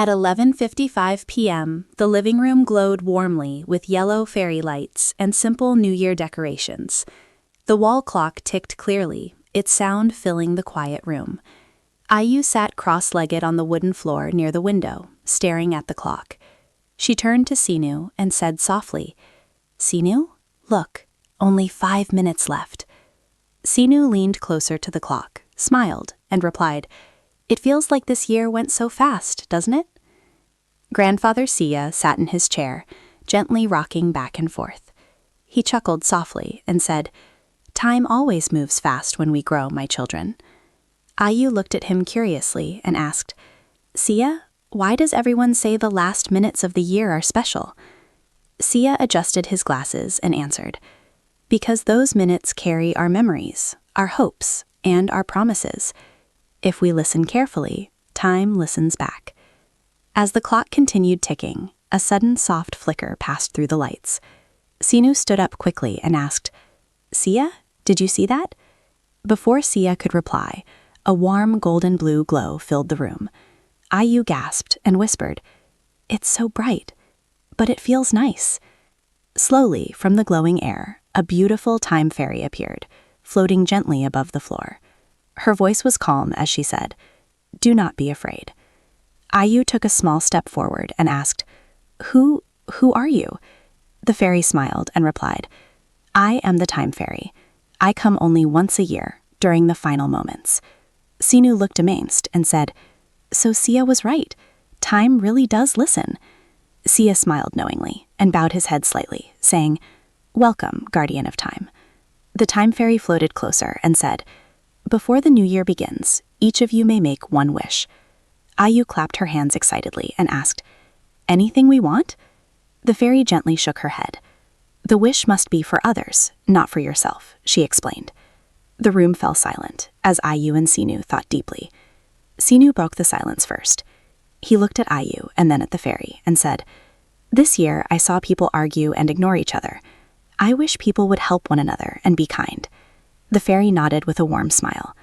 At 11:55 p.m., the living room glowed warmly with yellow fairy lights and simple New Year decorations. The wall clock ticked clearly, its sound filling the quiet room. Ayu sat cross-legged on the wooden floor near the window, staring at the clock. She turned to Sinu and said softly, "Sinu, look, only 5 minutes left." Sinu leaned closer to the clock, smiled, and replied, "It feels like this year went so fast, doesn't it?" Grandfather Sia sat in his chair, gently rocking back and forth. He chuckled softly and said, "Time always moves fast when we grow, my children." Ayu looked at him curiously and asked, "Sia, why does everyone say the last minutes of the year are special?" Sia adjusted his glasses and answered, "Because those minutes carry our memories, our hopes, and our promises. If we listen carefully, time listens back." As the clock continued ticking, a sudden soft flicker passed through the lights. Sinu stood up quickly and asked, "Sia, did you see that?" Before Sia could reply, a warm golden blue glow filled the room. Ayu gasped and whispered, "It's so bright, but it feels nice." Slowly, from the glowing air, a beautiful time fairy appeared, floating gently above the floor. Her voice was calm as she said, "Do not be afraid." Ayu took a small step forward and asked, Who are you?" The fairy smiled and replied, "I am the time fairy. I come only once a year, during the final moments." Sinu looked amazed and said, "So Sia was right. Time really does listen." Sia smiled knowingly and bowed his head slightly, saying, "Welcome, guardian of time." The time fairy floated closer and said, "Before the new year begins, each of you may make one wish." Ayu clapped her hands excitedly and asked, "Anything we want?" The fairy gently shook her head. "The wish must be for others, not for yourself," she explained. The room fell silent, as Ayu and Sinu thought deeply. Sinu broke the silence first. He looked at Ayu and then at the fairy and said, "This year I saw people argue and ignore each other. I wish people would help one another and be kind." The fairy nodded with a warm smile.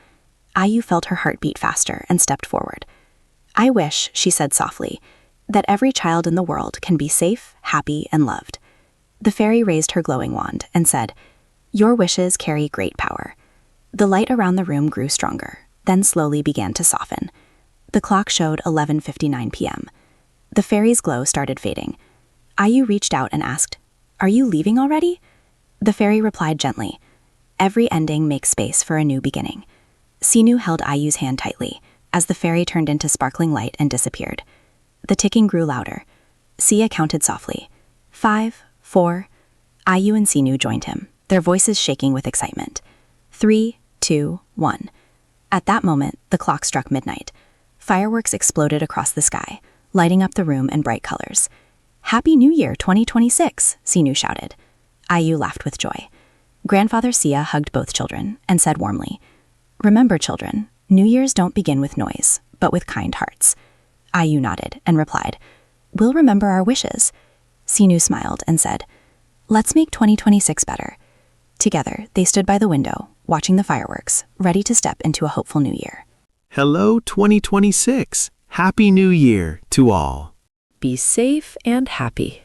Ayu felt her heart beat faster and stepped forward. "I wish," she said softly, "that every child in the world can be safe, happy, and loved." The fairy raised her glowing wand and said, "Your wishes carry great power." The light around the room grew stronger, then slowly began to soften. The clock showed 11:59 p.m. The fairy's glow started fading. Ayu reached out and asked, "Are you leaving already?" The fairy replied gently, "Every ending makes space for a new beginning." Sinu held Ayu's hand tightly, as the fairy turned into sparkling light and disappeared. The ticking grew louder. Sia counted softly. 5, 4. Ayu and Sinu joined him, their voices shaking with excitement. 3, 2, 1. At that moment, the clock struck midnight. Fireworks exploded across the sky, lighting up the room in bright colors. "Happy New Year 2026, Sinu shouted. Ayu laughed with joy. Grandfather Sia hugged both children and said warmly, "Remember, children, New Year's don't begin with noise, but with kind hearts." Ayu nodded and replied, "We'll remember our wishes." Sinu smiled and said, "Let's make 2026 better." Together, they stood by the window, watching the fireworks, ready to step into a hopeful new year. Hello 2026. Happy New Year to all. Be safe and happy.